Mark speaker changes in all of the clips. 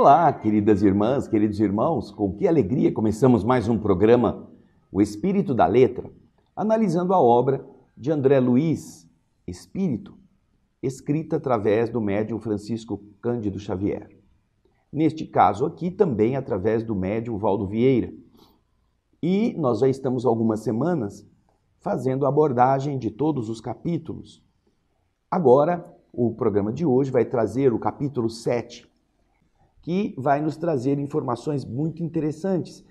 Speaker 1: Olá, queridas irmãs, queridos irmãos, com que alegria começamos mais um programa, O Espírito da Letra, analisando a obra de André Luiz, Espírito, escrita através do médium Francisco Cândido Xavier. Neste caso aqui, também através do médium Valdo Vieira. E nós já estamos há algumas semanas fazendo a abordagem de todos os capítulos. Agora, o programa de hoje vai trazer o capítulo 7, que vai nos trazer informações muito interessantes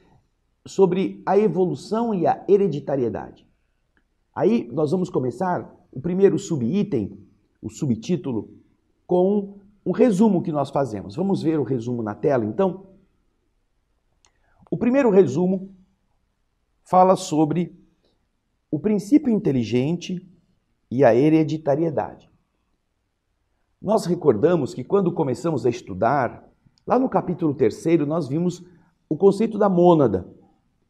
Speaker 1: sobre a evolução e a hereditariedade. Aí nós vamos começar o primeiro subitem, o subtítulo, com um resumo que nós fazemos. Vamos ver o resumo na tela, então? O primeiro resumo fala sobre o princípio inteligente e a hereditariedade. Nós recordamos que quando começamos a estudar, lá no capítulo 3, nós vimos o conceito da mônada.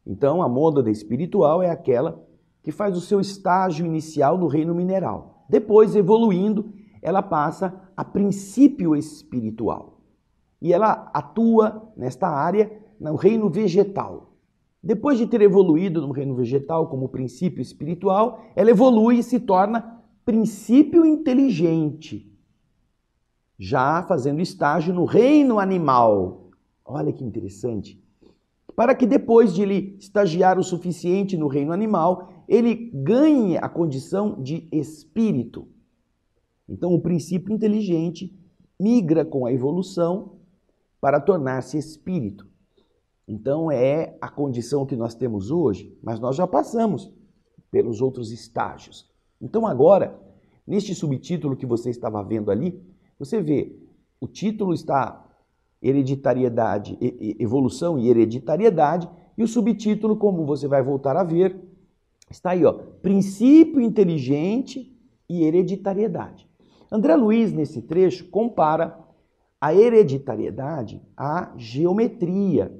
Speaker 1: Então, a mônada espiritual é aquela que faz o seu estágio inicial no reino mineral. Depois, evoluindo, ela passa a princípio espiritual. E ela atua nesta área no reino vegetal. Depois de ter evoluído no reino vegetal como princípio espiritual, ela evolui e se torna princípio inteligente, já fazendo estágio no reino animal. Olha que interessante. Para que depois de ele estagiar o suficiente no reino animal, ele ganhe a condição de espírito. Então, o princípio inteligente migra com a evolução para tornar-se espírito. Então, é a condição que nós temos hoje, mas nós já passamos pelos outros estágios. Então, agora, neste subtítulo que você estava vendo ali, você vê, o título está hereditariedade, evolução e hereditariedade, e o subtítulo, como você vai voltar a ver, está aí, ó, princípio inteligente e hereditariedade. André Luiz, nesse trecho, compara a hereditariedade à geometria,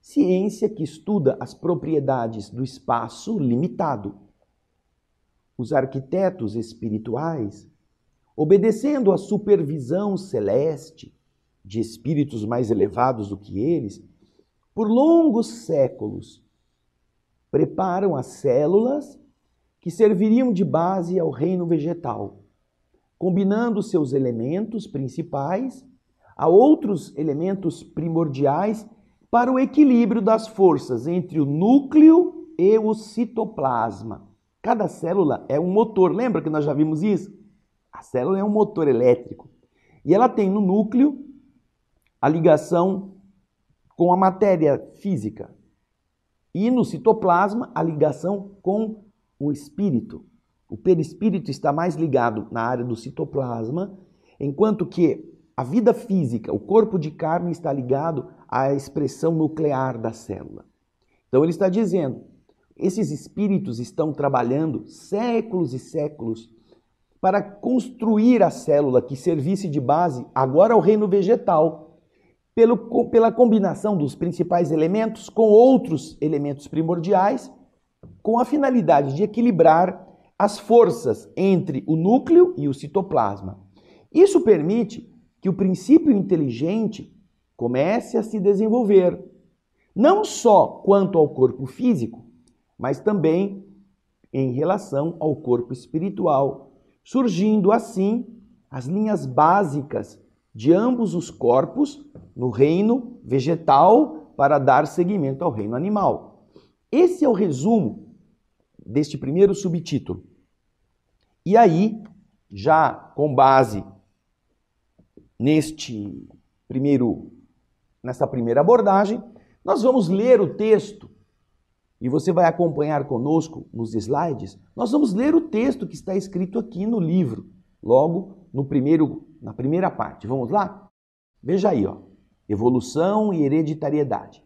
Speaker 1: ciência que estuda as propriedades do espaço limitado. Os arquitetos espirituais, obedecendo à supervisão celeste de espíritos mais elevados do que eles, por longos séculos, preparam as células que serviriam de base ao reino vegetal, combinando seus elementos principais a outros elementos primordiais para o equilíbrio das forças entre o núcleo e o citoplasma. Cada célula é um motor, lembra que nós já vimos isso? A célula é um motor elétrico e ela tem no núcleo a ligação com a matéria física e no citoplasma a ligação com o espírito. O perispírito está mais ligado na área do citoplasma, enquanto que a vida física, o corpo de carne, está ligado à expressão nuclear da célula. Então ele está dizendo, esses espíritos estão trabalhando séculos e séculos para construir a célula que servisse de base agora ao reino vegetal, pela combinação dos principais elementos com outros elementos primordiais, com a finalidade de equilibrar as forças entre o núcleo e o citoplasma. Isso permite que o princípio inteligente comece a se desenvolver, não só quanto ao corpo físico, mas também em relação ao corpo espiritual, surgindo assim as linhas básicas de ambos os corpos no reino vegetal para dar seguimento ao reino animal. Esse é o resumo deste primeiro subtítulo. E aí, já com base nessa primeira abordagem, nós vamos ler o texto e você vai acompanhar conosco nos slides. Nós vamos ler o texto que está escrito aqui no livro, logo na primeira parte. Vamos lá? Veja aí, ó. Evolução e hereditariedade.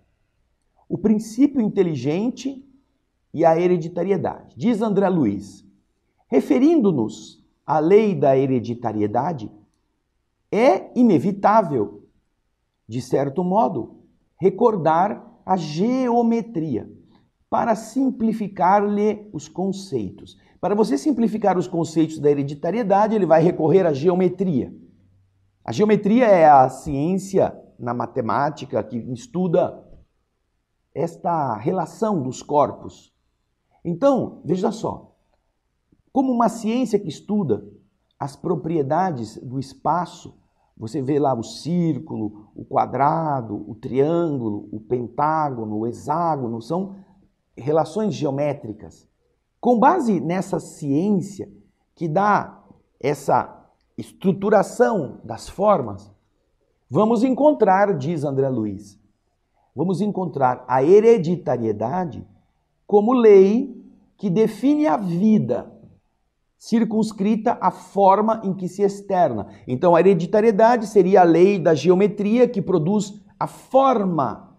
Speaker 1: O princípio inteligente e a hereditariedade. Diz André Luiz, referindo-nos à lei da hereditariedade, é inevitável, de certo modo, recordar a geometria para simplificar-lhe os conceitos. Para você simplificar os conceitos da hereditariedade, ele vai recorrer à geometria. A geometria é a ciência na matemática que estuda esta relação dos corpos. Então, veja só, como uma ciência que estuda as propriedades do espaço, você vê lá o círculo, o quadrado, o triângulo, o pentágono, o hexágono, são relações geométricas. Com base nessa ciência que dá essa estruturação das formas, vamos encontrar, diz André Luiz, vamos encontrar a hereditariedade como lei que define a vida, circunscrita à forma em que se externa. Então, a hereditariedade seria a lei da geometria que produz a forma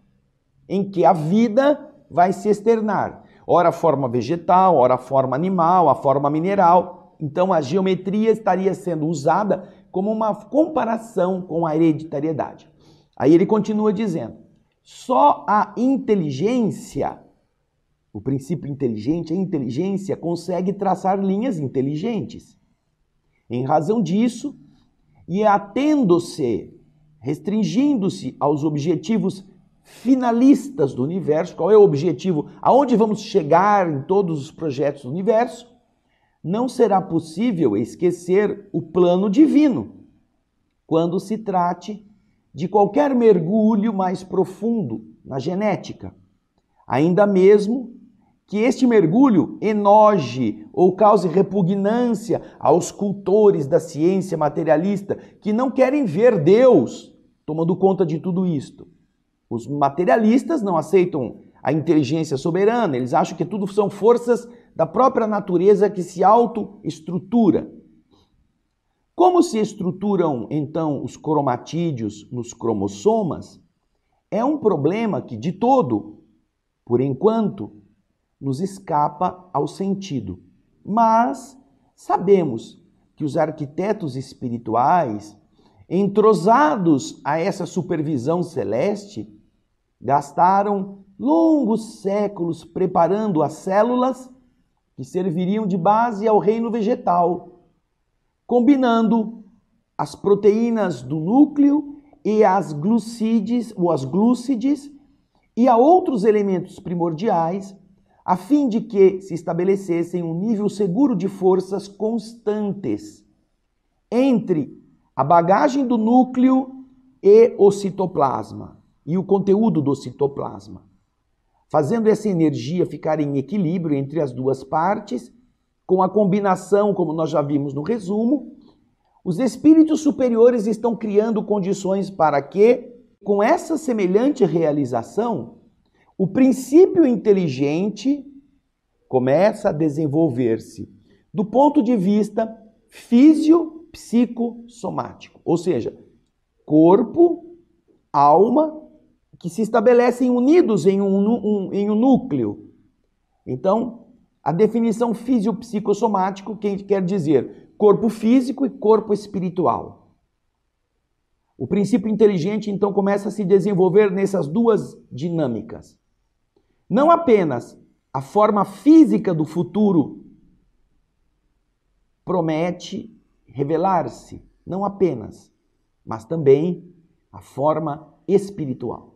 Speaker 1: em que a vida vai se externar. Ora a forma vegetal, ora a forma animal, a forma mineral. Então, a geometria estaria sendo usada como uma comparação com a hereditariedade. Aí ele continua dizendo, só a inteligência, o princípio inteligente, a inteligência consegue traçar linhas inteligentes. Em razão disso, e atendo-se, restringindo-se aos objetivos finalistas do universo, qual é o objetivo? Aonde vamos chegar em todos os projetos do universo? Não será possível esquecer o plano divino, quando se trate de qualquer mergulho mais profundo na genética. Ainda mesmo que este mergulho enoje ou cause repugnância aos cultores da ciência materialista que não querem ver Deus tomando conta de tudo isto. Os materialistas não aceitam a inteligência soberana, eles acham que tudo são forças da própria natureza que se autoestrutura. Como se estruturam, então, os cromatídeos nos cromossomas? É um problema que, de todo, por enquanto, nos escapa ao sentido. Mas sabemos que os arquitetos espirituais, entrosados a essa supervisão celeste, gastaram longos séculos preparando as células que serviriam de base ao reino vegetal, combinando as proteínas do núcleo e as glúcides e a outros elementos primordiais, a fim de que se estabelecessem um nível seguro de forças constantes entre a bagagem do núcleo e o citoplasma, e o conteúdo do citoplasma, fazendo essa energia ficar em equilíbrio entre as duas partes, com a combinação, como nós já vimos no resumo. Os espíritos superiores estão criando condições para que, com essa semelhante realização, o princípio inteligente começa a desenvolver-se do ponto de vista físio-psicossomático, ou seja, corpo, alma, que se estabelecem unidos em um núcleo. Então, a definição físio-psicossomático quer dizer corpo físico e corpo espiritual. O princípio inteligente, então, começa a se desenvolver nessas duas dinâmicas. Não apenas a forma física do futuro promete revelar-se, não apenas, mas também a forma espiritual.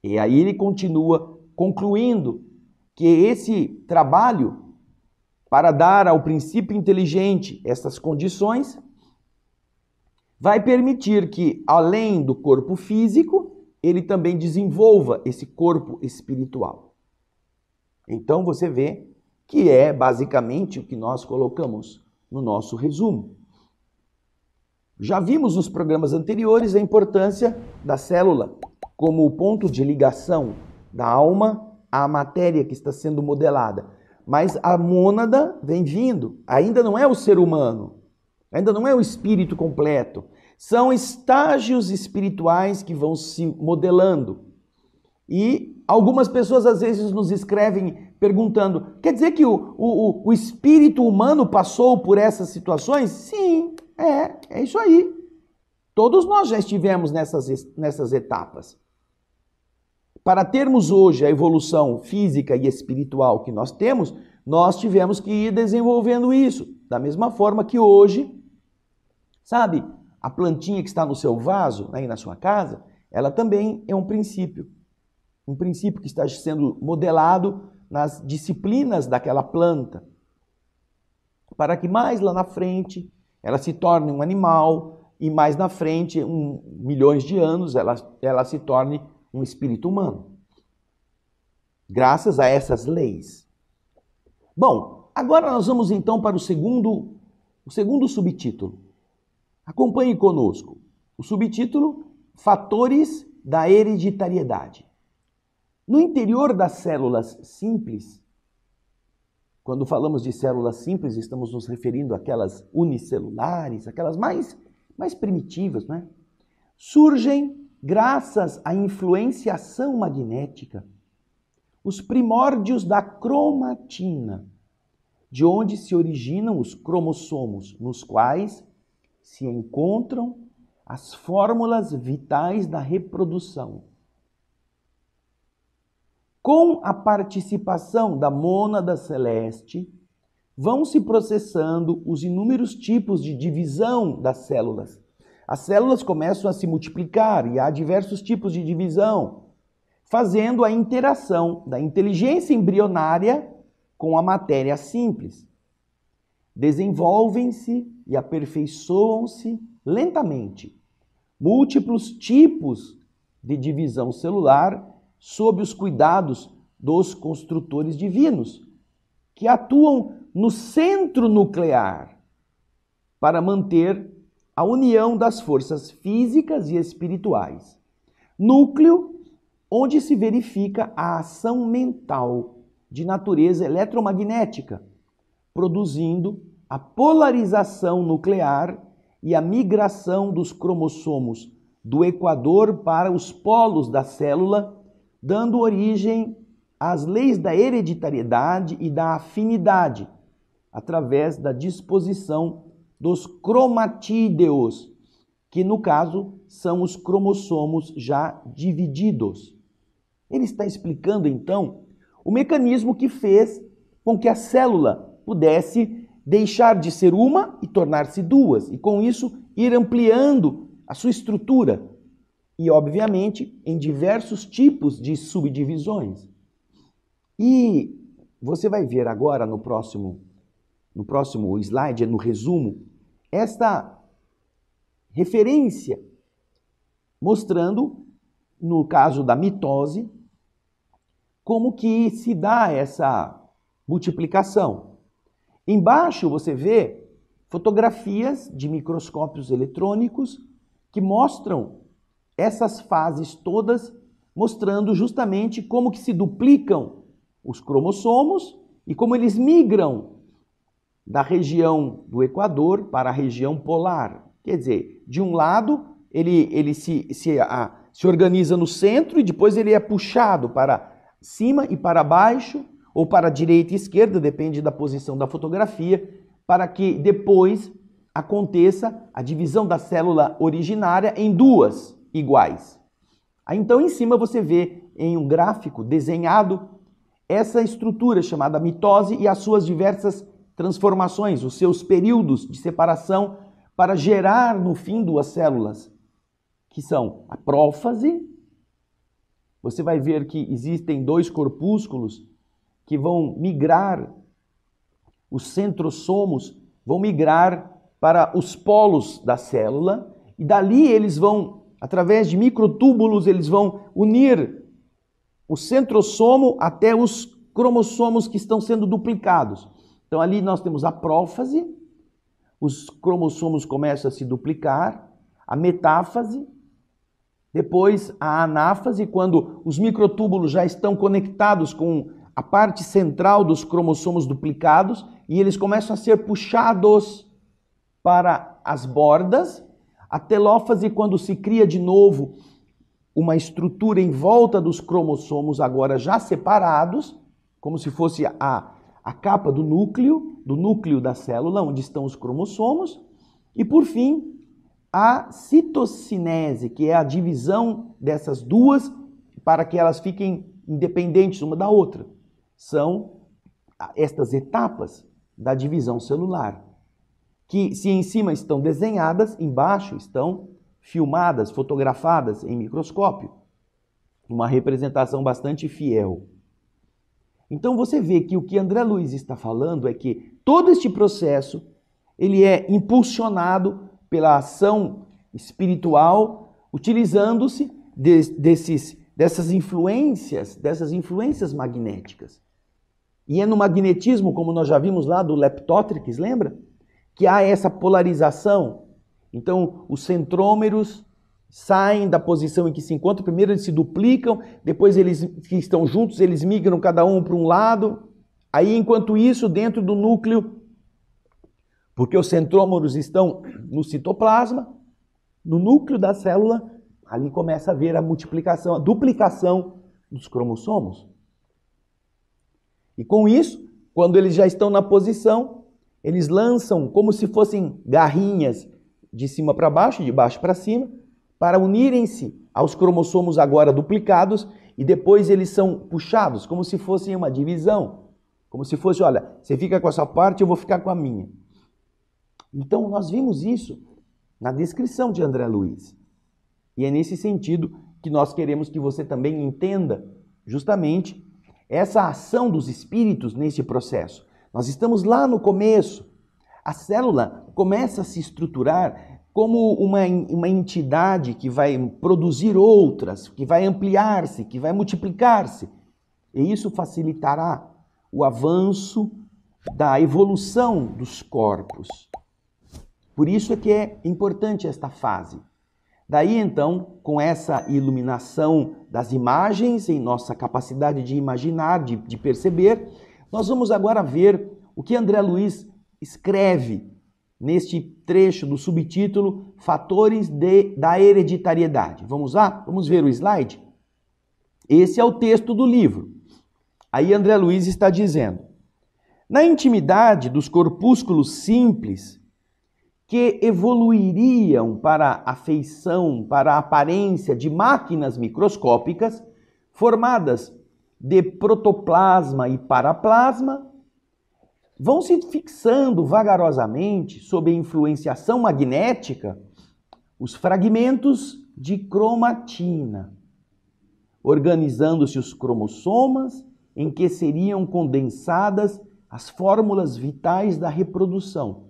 Speaker 1: E aí ele continua concluindo que esse trabalho para dar ao princípio inteligente essas condições vai permitir que, além do corpo físico, ele também desenvolva esse corpo espiritual. Então você vê que é basicamente o que nós colocamos no nosso resumo. Já vimos nos programas anteriores a importância da célula como o ponto de ligação da alma à matéria que está sendo modelada. Mas a mônada vem vindo, ainda não é o ser humano, ainda não é o espírito completo. São estágios espirituais que vão se modelando. E algumas pessoas às vezes nos escrevem perguntando, quer dizer que o espírito humano passou por essas situações? Sim, é isso aí. Todos nós já estivemos nessas etapas. Para termos hoje a evolução física e espiritual que nós temos, nós tivemos que ir desenvolvendo isso. Da mesma forma que hoje, sabe, a plantinha que está no seu vaso, aí na sua casa, ela também é um princípio que está sendo modelado nas disciplinas daquela planta, para que mais lá na frente ela se torne um animal e mais na frente, milhões de anos, ela se torne um espírito humano. Graças a essas leis. Bom, agora nós vamos então para o segundo subtítulo. Acompanhe conosco. O subtítulo: Fatores da hereditariedade. No interior das células simples, quando falamos de células simples, estamos nos referindo àquelas unicelulares, aquelas mais primitivas, né? Surgem, graças à influenciação magnética, os primórdios da cromatina, de onde se originam os cromossomos, nos quais se encontram as fórmulas vitais da reprodução. Com a participação da mônada celeste, vão se processando os inúmeros tipos de divisão das células. As células começam a se multiplicar e há diversos tipos de divisão, fazendo a interação da inteligência embrionária com a matéria simples. Desenvolvem-se e aperfeiçoam-se lentamente múltiplos tipos de divisão celular sob os cuidados dos construtores divinos, que atuam no centro nuclear para manter a união das forças físicas e espirituais. Núcleo onde se verifica a ação mental de natureza eletromagnética, produzindo a polarização nuclear e a migração dos cromossomos do equador para os polos da célula, dando origem às leis da hereditariedade e da afinidade, através da disposição dos cromatídeos, que no caso são os cromossomos já divididos. Ele está explicando então o mecanismo que fez com que a célula pudesse deixar de ser uma e tornar-se duas, e com isso ir ampliando a sua estrutura e, obviamente, em diversos tipos de subdivisões. E você vai ver agora no próximo slide, no resumo, esta referência mostrando, no caso da mitose, como que se dá essa multiplicação. Embaixo você vê fotografias de microscópios eletrônicos que mostram essas fases todas, mostrando justamente como que se duplicam os cromossomos e como eles migram da região do Equador para a região polar. Quer dizer, de um lado ele se organiza no centro e depois ele é puxado para cima e para baixo, ou para a direita e esquerda, depende da posição da fotografia, para que depois aconteça a divisão da célula originária em duas iguais. Aí então em cima você vê em um gráfico desenhado essa estrutura chamada mitose e as suas diversas transformações, os seus períodos de separação para gerar no fim duas células, que são a prófase. Você vai ver que existem dois corpúsculos que vão migrar, os centrossomos vão migrar para os polos da célula e dali eles vão, através de microtúbulos, eles vão unir o centrossomo até os cromossomos que estão sendo duplicados. Então ali nós temos a prófase, os cromossomos começam a se duplicar, a metáfase, depois a anáfase, quando os microtúbulos já estão conectados com a parte central dos cromossomos duplicados e eles começam a ser puxados para as bordas. A telófase, quando se cria de novo uma estrutura em volta dos cromossomos agora já separados, como se fosse a capa do núcleo da célula, onde estão os cromossomos. E, por fim, a citocinese, que é a divisão dessas duas para que elas fiquem independentes uma da outra. São estas etapas da divisão celular, que se em cima estão desenhadas, embaixo estão filmadas, fotografadas em microscópio. Uma representação bastante fiel. Então você vê que o que André Luiz está falando é que todo este processo ele é impulsionado pela ação espiritual, utilizando-se dessas influências magnéticas. E é no magnetismo, como nós já vimos lá do Leptothrix, lembra? Que há essa polarização. Então, os centrômeros saem da posição em que se encontram, primeiro eles se duplicam, depois eles que estão juntos, eles migram cada um para um lado. Aí, enquanto isso, dentro do núcleo, porque os centrômeros estão no citoplasma, no núcleo da célula, ali começa a haver a multiplicação, a duplicação dos cromossomos. E com isso, quando eles já estão na posição, eles lançam como se fossem garrinhas de cima para baixo, de baixo para cima, para unirem-se aos cromossomos agora duplicados e depois eles são puxados, como se fosse uma divisão. Como se fosse, olha, você fica com a sua parte, eu vou ficar com a minha. Então, nós vimos isso na descrição de André Luiz. E é nesse sentido que nós queremos que você também entenda justamente essa ação dos espíritos nesse processo. Nós estamos lá no começo. A célula começa a se estruturar como uma entidade que vai produzir outras, que vai ampliar-se, que vai multiplicar-se. E isso facilitará o avanço da evolução dos corpos. Por isso é que é importante esta fase. Daí, então, com essa iluminação das imagens, em nossa capacidade de imaginar, de perceber, nós vamos agora ver o que André Luiz escreve neste trecho do subtítulo Fatores da Hereditariedade. Vamos lá? Vamos ver o slide? Esse é o texto do livro. Aí André Luiz está dizendo: na intimidade dos corpúsculos simples, que evoluiriam para a feição, para a aparência de máquinas microscópicas formadas de protoplasma e paraplasma, vão se fixando vagarosamente, sob a influenciação magnética, os fragmentos de cromatina, organizando-se os cromossomas em que seriam condensadas as fórmulas vitais da reprodução.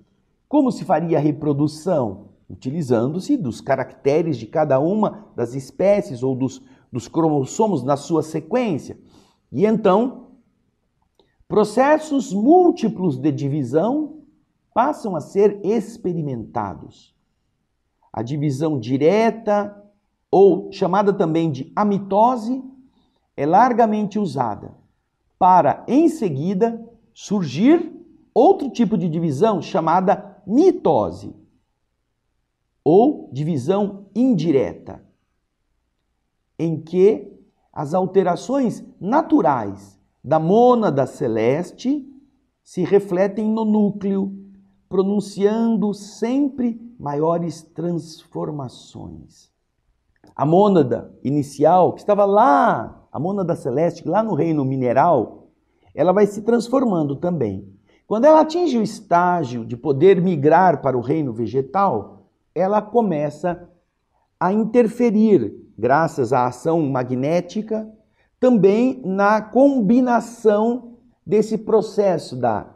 Speaker 1: Como se faria a reprodução? Utilizando-se dos caracteres de cada uma das espécies ou dos cromossomos na sua sequência. E então, processos múltiplos de divisão passam a ser experimentados. A divisão direta, ou chamada também de amitose, é largamente usada para, em seguida, surgir outro tipo de divisão chamada mitose, ou divisão indireta, em que as alterações naturais da mônada celeste se refletem no núcleo, pronunciando sempre maiores transformações. A mônada inicial, que estava lá, a mônada celeste, lá no reino mineral, ela vai se transformando também. Quando ela atinge o estágio de poder migrar para o reino vegetal, ela começa a interferir, graças à ação magnética, também na combinação desse processo da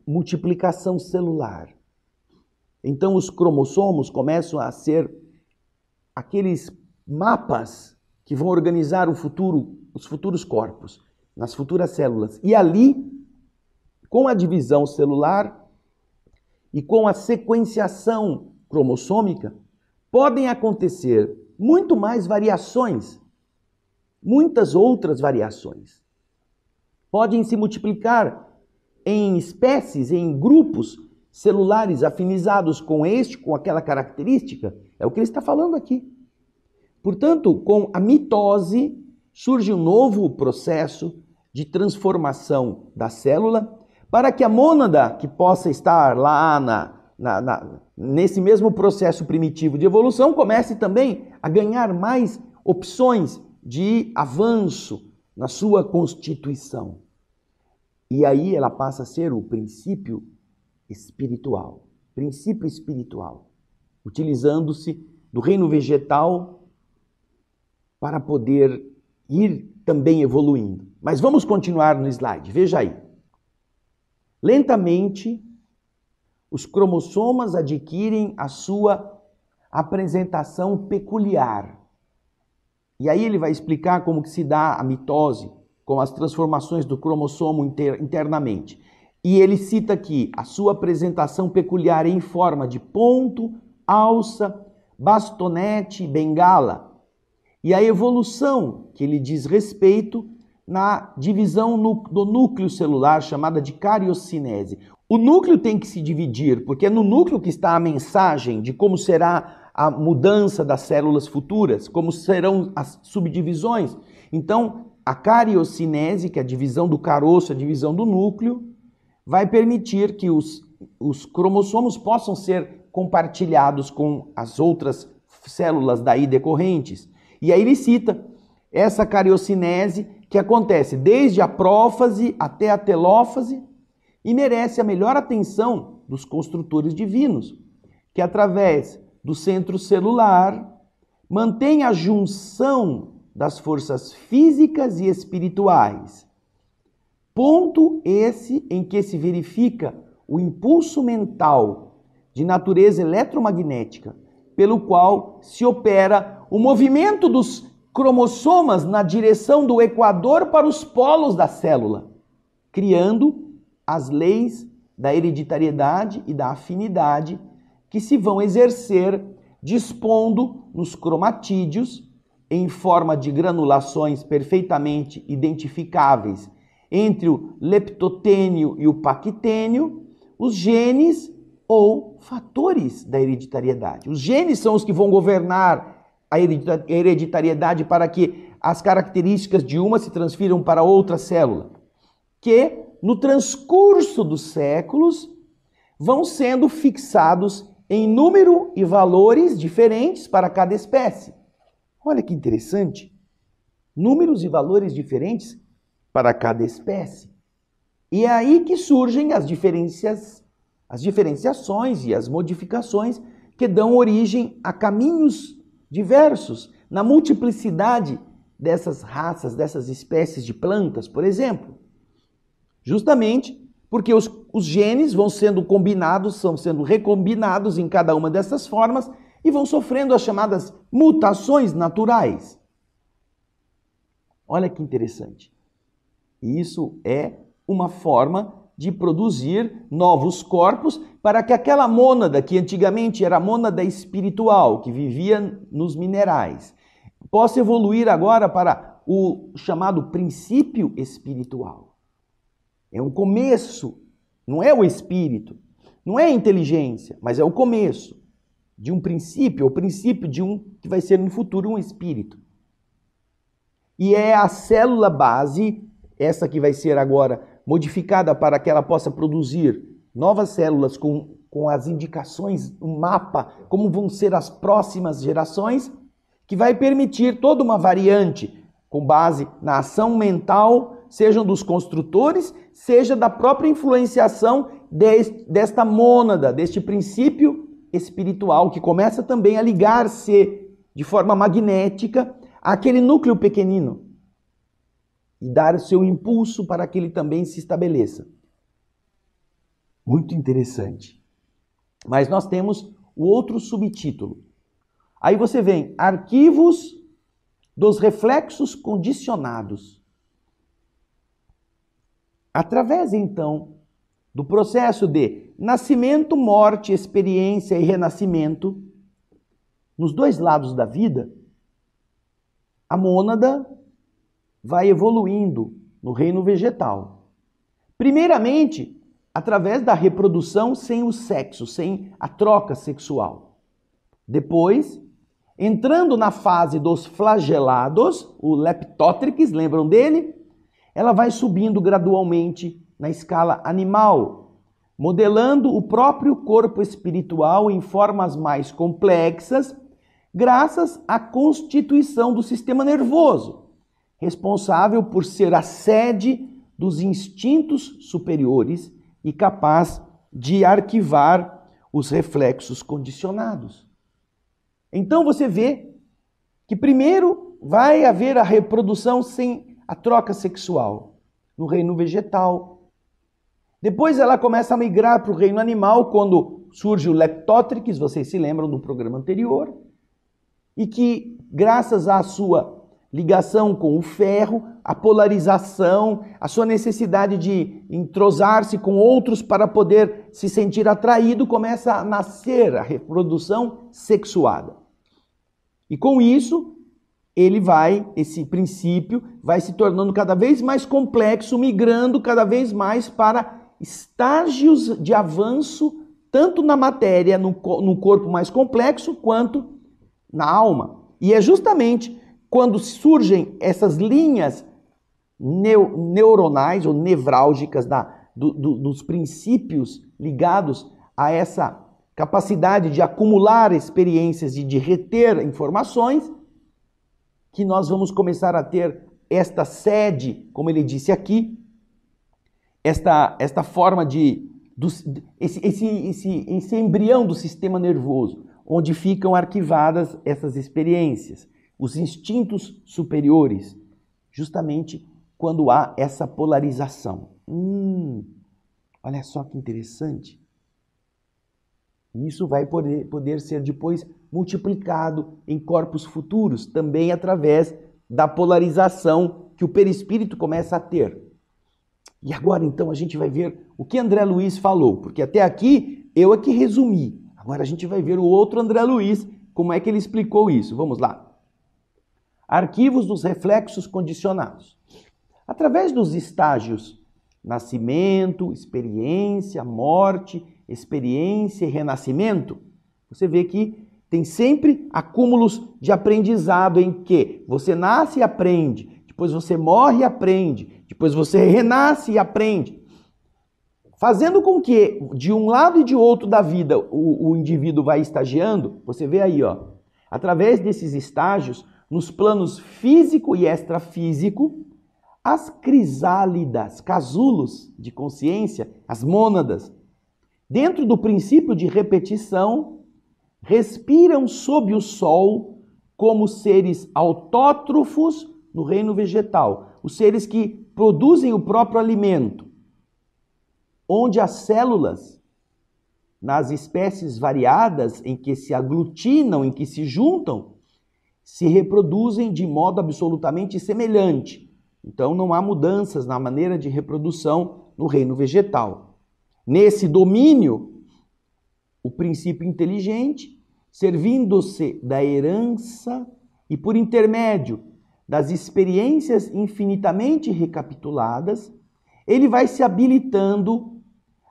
Speaker 1: multiplicação celular. Então os cromossomos começam a ser aqueles mapas que vão organizar os futuros corpos, nas futuras células. E ali, com a divisão celular e com a sequenciação cromossômica, podem acontecer muito mais variações, muitas outras variações. Podem se multiplicar em espécies, em grupos celulares afinizados com aquela característica. É o que ele está falando aqui. Portanto, com a mitose, surge um novo processo de transformação da célula, para que a mônada, que possa estar lá nesse mesmo processo primitivo de evolução, comece também a ganhar mais opções de avanço na sua constituição. E aí ela passa a ser o princípio espiritual, utilizando-se do reino vegetal para poder ir também evoluindo. Mas vamos continuar no slide, veja aí. Lentamente, os cromossomas adquirem a sua apresentação peculiar. E aí ele vai explicar como que se dá a mitose, com as transformações do cromossomo internamente. E ele cita aqui a sua apresentação peculiar em forma de ponto, alça, bastonete, bengala. E a evolução que ele diz respeito na divisão do núcleo celular, chamada de cariocinese. O núcleo tem que se dividir, porque é no núcleo que está a mensagem de como será a mudança das células futuras, como serão as subdivisões. Então, a cariocinese, que é a divisão do caroço, a divisão do núcleo, vai permitir que os cromossomos possam ser compartilhados com as outras células daí decorrentes. E aí ele cita essa cariocinese que acontece desde a prófase até a telófase e merece a melhor atenção dos construtores divinos, que através do centro celular mantém a junção das forças físicas e espirituais. Ponto esse em que se verifica o impulso mental de natureza eletromagnética, pelo qual se opera o movimento dos cromossomas na direção do equador para os polos da célula, criando as leis da hereditariedade e da afinidade que se vão exercer dispondo nos cromatídeos, em forma de granulações perfeitamente identificáveis entre o leptotênio e o paquitênio, os genes ou fatores da hereditariedade. Os genes são os que vão governar a hereditariedade para que as características de uma se transfiram para outra célula, que no transcurso dos séculos vão sendo fixados em número e valores diferentes para cada espécie. Olha que interessante. Números e valores diferentes para cada espécie. E é aí que surgem as diferenciações e as modificações que dão origem a caminhos diversos na multiplicidade dessas raças, dessas espécies de plantas, por exemplo. Justamente porque os genes vão sendo combinados, são sendo recombinados em cada uma dessas formas e vão sofrendo as chamadas mutações naturais. Olha que interessante. Isso é uma forma de produzir novos corpos para que aquela mônada, que antigamente era a mônada espiritual, que vivia nos minerais, possa evoluir agora para o chamado princípio espiritual. É um começo, não é o espírito, não é a inteligência, mas é o começo de um princípio, o princípio de um que vai ser no futuro um espírito. E é a célula base, essa que vai ser agora modificada para que ela possa produzir novas células com as indicações, um mapa, como vão ser as próximas gerações, que vai permitir toda uma variante com base na ação mental, sejam dos construtores, seja da própria influenciação desta mônada, deste princípio espiritual, que começa também a ligar-se de forma magnética àquele núcleo pequenino e dar o seu impulso para que ele também se estabeleça. Muito interessante. Mas nós temos o outro subtítulo. Aí você vem, arquivos dos reflexos condicionados. Através, então, do processo de nascimento, morte, experiência e renascimento, nos dois lados da vida, a mônada vai evoluindo no reino vegetal. Primeiramente, através da reprodução sem o sexo, sem a troca sexual. Depois, entrando na fase dos flagelados, o Leptothrix, lembram dele? Ela vai subindo gradualmente na escala animal, modelando o próprio corpo espiritual em formas mais complexas, graças à constituição do sistema nervoso, responsável por ser a sede dos instintos superiores e capaz de arquivar os reflexos condicionados. Então você vê que primeiro vai haver a reprodução sem a troca sexual no reino vegetal. Depois ela começa a migrar para o reino animal quando surge o Leptothrix, vocês se lembram do programa anterior, e que graças à sua ligação com o ferro, a polarização, a sua necessidade de entrosar-se com outros para poder se sentir atraído, começa a nascer a reprodução sexuada. E com isso, esse princípio vai se tornando cada vez mais complexo, migrando cada vez mais para estágios de avanço, tanto na matéria, no corpo mais complexo, quanto na alma. E é justamente quando surgem essas linhas neuronais ou nevrálgicas dos princípios ligados a essa capacidade de acumular experiências e de reter informações, que nós vamos começar a ter esta sede, como ele disse aqui, esta forma esse embrião do sistema nervoso, onde ficam arquivadas essas experiências, os instintos superiores, justamente quando há essa polarização. Olha só que interessante. Isso vai poder ser depois multiplicado em corpos futuros, também através da polarização que o perispírito começa a ter. E agora, então, a gente vai ver o que André Luiz falou, porque até aqui eu é que resumi. Agora a gente vai ver o outro André Luiz, como é que ele explicou isso. Vamos lá. Arquivos dos reflexos condicionados. Através dos estágios nascimento, experiência, morte, experiência e renascimento, você vê que tem sempre acúmulos de aprendizado em que você nasce e aprende, depois você morre e aprende, depois você renasce e aprende, fazendo com que de um lado e de outro da vida o indivíduo vai estagiando. Você vê aí, ó, através desses estágios, nos planos físico e extrafísico, as crisálidas, casulos de consciência, as mônadas, dentro do princípio de repetição, respiram sob o sol como seres autótrofos no reino vegetal, os seres que produzem o próprio alimento, onde as células, nas espécies variadas em que se aglutinam, em que se juntam, se reproduzem de modo absolutamente semelhante. Então não há mudanças na maneira de reprodução no reino vegetal. Nesse domínio, o princípio inteligente, servindo-se da herança e por intermédio das experiências infinitamente recapituladas, ele vai se habilitando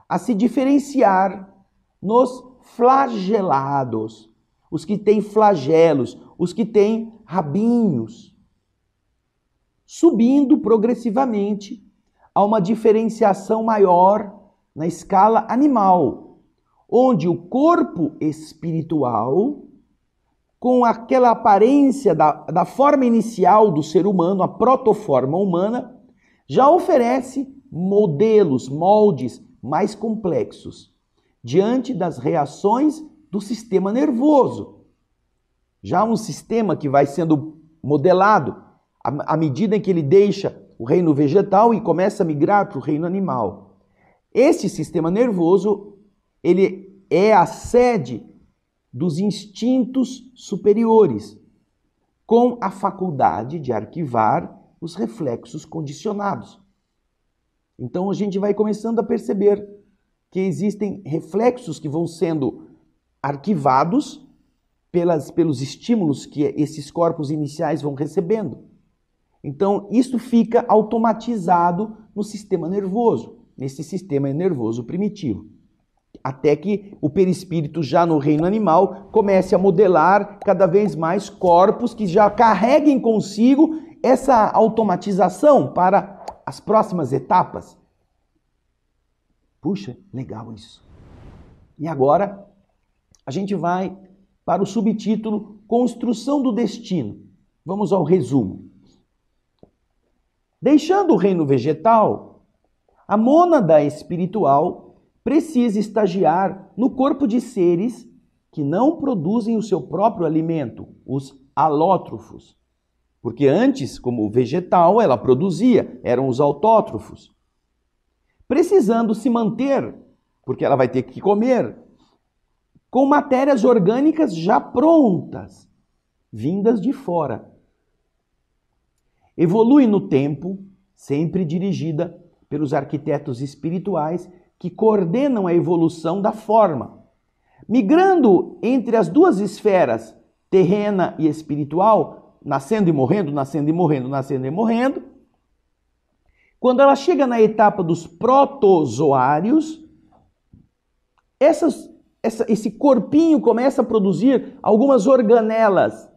Speaker 1: a se diferenciar nos flagelados, os que têm flagelos, os que têm rabinhos, subindo progressivamente a uma diferenciação maior na escala animal, onde o corpo espiritual, com aquela aparência da forma inicial do ser humano, a protoforma humana, já oferece modelos, moldes mais complexos, diante das reações do sistema nervoso. Já um sistema que vai sendo modelado à medida em que ele deixa o reino vegetal e começa a migrar para o reino animal. Esse sistema nervoso, ele é a sede dos instintos superiores, com a faculdade de arquivar os reflexos condicionados. Então a gente vai começando a perceber que existem reflexos que vão sendo arquivados pelos estímulos que esses corpos iniciais vão recebendo. Então isso fica automatizado no sistema nervoso, nesse sistema nervoso primitivo. Até que o perispírito, já no reino animal, comece a modelar cada vez mais corpos que já carreguem consigo essa automatização para as próximas etapas. Puxa, legal isso. E agora a gente vai para o subtítulo Construção do Destino. Vamos ao resumo. Deixando o reino vegetal, a mônada espiritual precisa estagiar no corpo de seres que não produzem o seu próprio alimento, os alótrofos. Porque antes, como vegetal, ela produzia, eram os autótrofos. Precisando se manter, porque ela vai ter que comer, com matérias orgânicas já prontas, vindas de fora. Evolui no tempo, sempre dirigida pelos arquitetos espirituais que coordenam a evolução da forma. Migrando entre as duas esferas, terrena e espiritual, nascendo e morrendo, nascendo e morrendo, nascendo e morrendo. Quando ela chega na etapa dos protozoários, esse corpinho começa a produzir algumas organelas,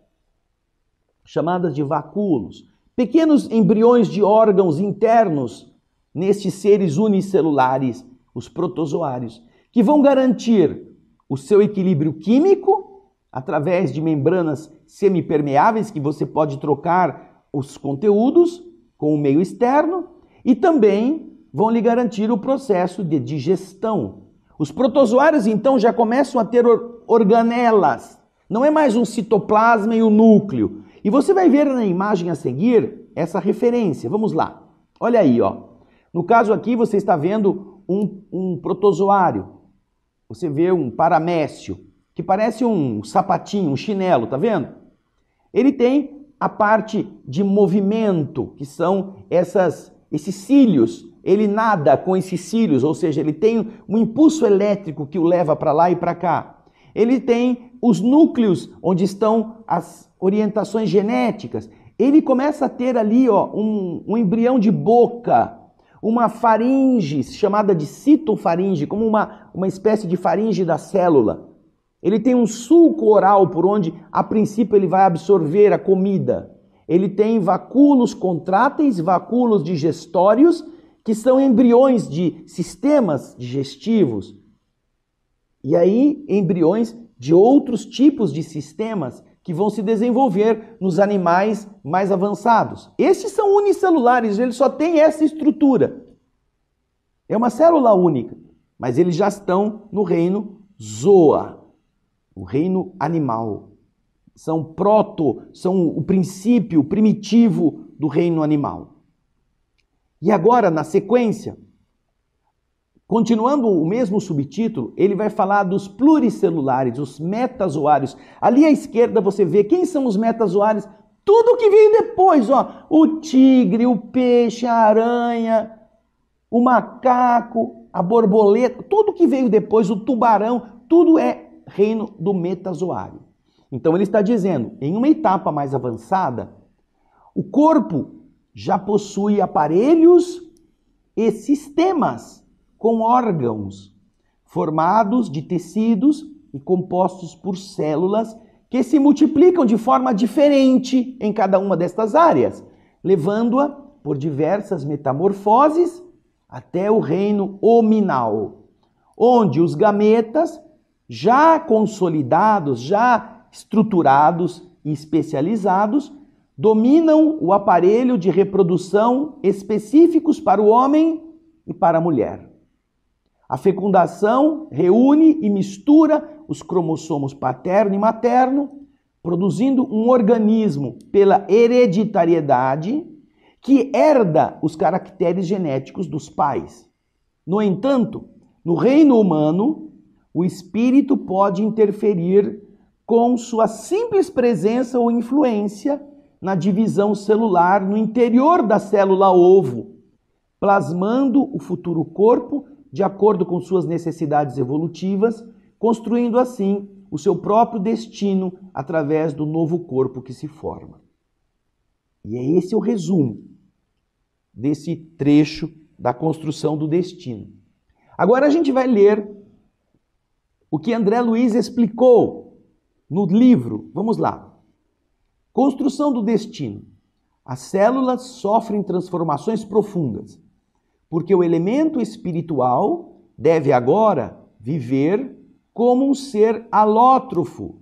Speaker 1: chamadas de vacúolos, pequenos embriões de órgãos internos nestes seres unicelulares, os protozoários, que vão garantir o seu equilíbrio químico através de membranas semipermeáveis que você pode trocar os conteúdos com o meio externo e também vão lhe garantir o processo de digestão. Os protozoários então já começam a ter organelas, não é mais um citoplasma e um núcleo. E você vai ver na imagem a seguir essa referência. Vamos lá. Olha aí, ó. No caso aqui você está vendo um protozoário. Você vê um paramécio, que parece um sapatinho, um chinelo, tá vendo? Ele tem a parte de movimento, que são esses cílios. Ele nada com esses cílios, ou seja, ele tem um impulso elétrico que o leva para lá e para cá. Ele tem os núcleos onde estão as orientações genéticas. Ele começa a ter ali ó, um embrião de boca, uma faringe chamada de citofaringe, como uma espécie de faringe da célula. Ele tem um sulco oral por onde, a princípio, ele vai absorver a comida. Ele tem vacúolos contráteis, vacúolos digestórios, que são embriões de sistemas digestivos. E aí, embriões de outros tipos de sistemas que vão se desenvolver nos animais mais avançados. Estes são unicelulares, eles só têm essa estrutura. É uma célula única, mas eles já estão no reino zoa, o reino animal. São o princípio primitivo do reino animal. E agora, na sequência, continuando o mesmo subtítulo, ele vai falar dos pluricelulares, os metazoários. Ali à esquerda você vê quem são os metazoários. Tudo que veio depois, ó, o tigre, o peixe, a aranha, o macaco, a borboleta, tudo que veio depois, o tubarão, tudo é reino do metazoário. Então ele está dizendo, em uma etapa mais avançada, o corpo já possui aparelhos e sistemas com órgãos formados de tecidos e compostos por células que se multiplicam de forma diferente em cada uma destas áreas, levando-a por diversas metamorfoses até o reino hominal, onde os gametas, já consolidados, já estruturados e especializados, dominam o aparelho de reprodução específicos para o homem e para a mulher. A fecundação reúne e mistura os cromossomos paterno e materno, produzindo um organismo pela hereditariedade que herda os caracteres genéticos dos pais. No entanto, no reino humano, o espírito pode interferir com sua simples presença ou influência na divisão celular no interior da célula ovo, plasmando o futuro corpo de acordo com suas necessidades evolutivas, construindo assim o seu próprio destino através do novo corpo que se forma. E é esse o resumo desse trecho da construção do destino. Agora a gente vai ler o que André Luiz explicou no livro. Vamos lá. Construção do destino. As células sofrem transformações profundas, porque o elemento espiritual deve agora viver como um ser alótrofo,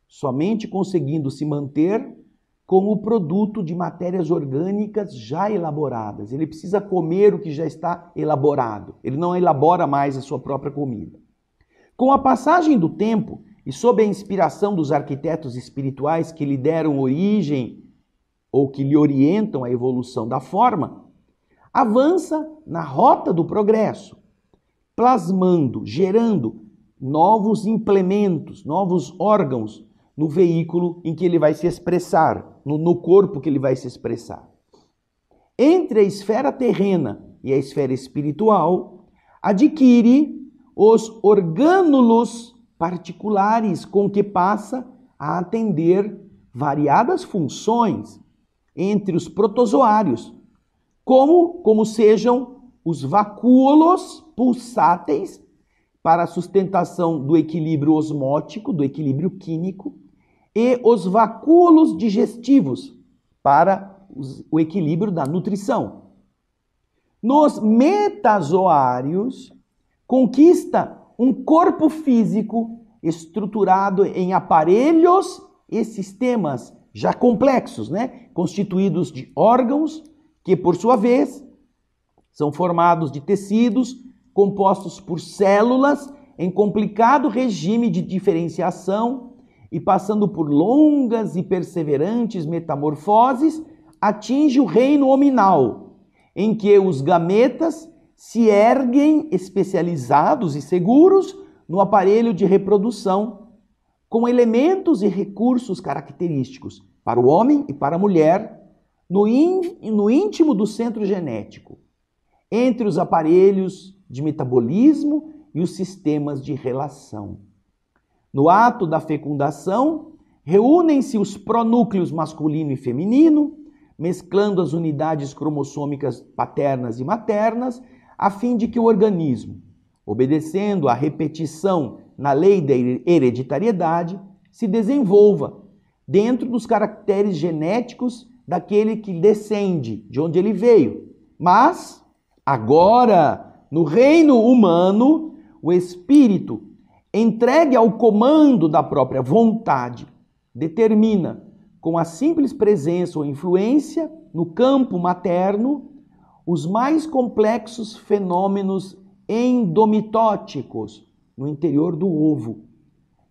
Speaker 1: somente conseguindo se manter como o produto de matérias orgânicas já elaboradas. Ele precisa comer o que já está elaborado. Ele não elabora mais a sua própria comida. Com a passagem do tempo, e sob a inspiração dos arquitetos espirituais que lhe deram origem ou que lhe orientam a evolução da forma, avança na rota do progresso, plasmando, gerando novos implementos, novos órgãos no veículo em que ele vai se expressar, no corpo que ele vai se expressar. Entre a esfera terrena e a esfera espiritual, adquire os orgânulos particulares com que passa a atender variadas funções entre os protozoários, como sejam os vacúolos pulsáteis para a sustentação do equilíbrio osmótico, do equilíbrio químico, e os vacúolos digestivos para o equilíbrio da nutrição. Nos metazoários, conquista um corpo físico estruturado em aparelhos e sistemas já complexos, constituídos de órgãos que, por sua vez, são formados de tecidos compostos por células em complicado regime de diferenciação e passando por longas e perseverantes metamorfoses, atinge o reino hominal, em que os gametas se erguem especializados e seguros no aparelho de reprodução, com elementos e recursos característicos para o homem e para a mulher, no íntimo do centro genético, entre os aparelhos de metabolismo e os sistemas de relação. No ato da fecundação, reúnem-se os pronúcleos masculino e feminino, mesclando as unidades cromossômicas paternas e maternas, a fim de que o organismo, obedecendo à repetição na lei da hereditariedade, se desenvolva dentro dos caracteres genéticos daquele que descende, de onde ele veio. Mas, agora, no reino humano, o espírito, entregue ao comando da própria vontade, determina, com a simples presença ou influência no campo materno, os mais complexos fenômenos endomitóticos no interior do ovo,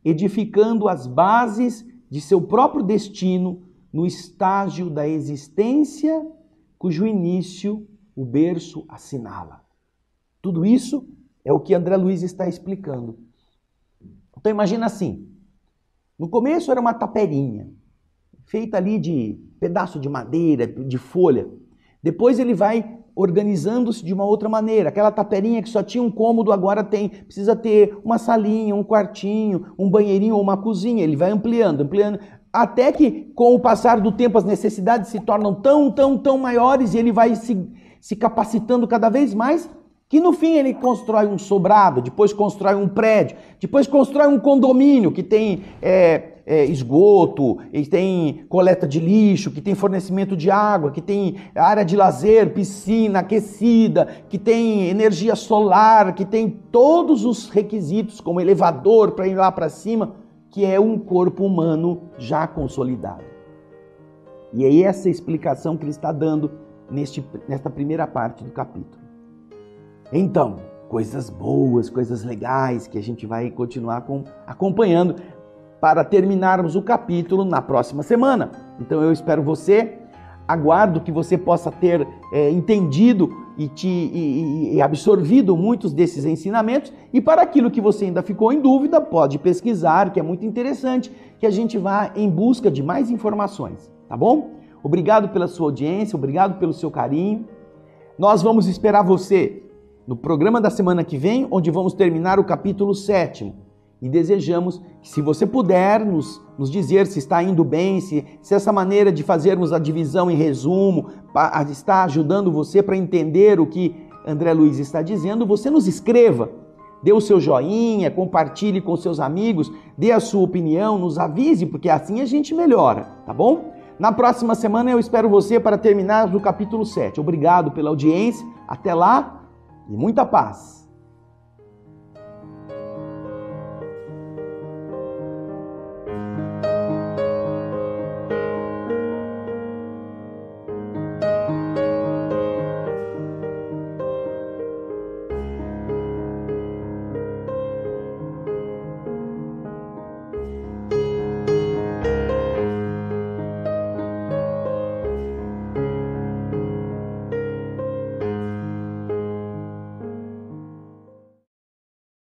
Speaker 1: edificando as bases de seu próprio destino no estágio da existência cujo início o berço assinala. Tudo isso é o que André Luiz está explicando. Então imagina assim, no começo era uma taperinha, feita ali de pedaço de madeira, de folha. Depois ele vai organizando-se de uma outra maneira. Aquela taperinha que só tinha um cômodo, agora precisa ter uma salinha, um quartinho, um banheirinho ou uma cozinha. Ele vai ampliando, até que com o passar do tempo as necessidades se tornam tão maiores e ele vai se capacitando cada vez mais, que no fim ele constrói um sobrado, depois constrói um prédio, depois constrói um condomínio que tem esgoto, que tem coleta de lixo, que tem fornecimento de água, que tem área de lazer, piscina aquecida, que tem energia solar, que tem todos os requisitos, como elevador para ir lá para cima, que é um corpo humano já consolidado. E é essa explicação que ele está dando nesta primeira parte do capítulo. Então, coisas boas, coisas legais que a gente vai continuar acompanhando para terminarmos o capítulo na próxima semana. Então eu espero você, aguardo que você possa ter entendido e absorvido muitos desses ensinamentos, e para aquilo que você ainda ficou em dúvida, pode pesquisar, que é muito interessante, que a gente vá em busca de mais informações, tá bom? Obrigado pela sua audiência, obrigado pelo seu carinho. Nós vamos esperar você no programa da semana que vem, onde vamos terminar o capítulo 7º. E desejamos que, se você puder nos dizer se está indo bem, se essa maneira de fazermos a divisão em resumo está ajudando você para entender o que André Luiz está dizendo, você nos escreva, dê o seu joinha, compartilhe com seus amigos, dê a sua opinião, nos avise, porque assim a gente melhora, tá bom? Na próxima semana eu espero você para terminar o capítulo 7. Obrigado pela audiência, até lá e muita paz!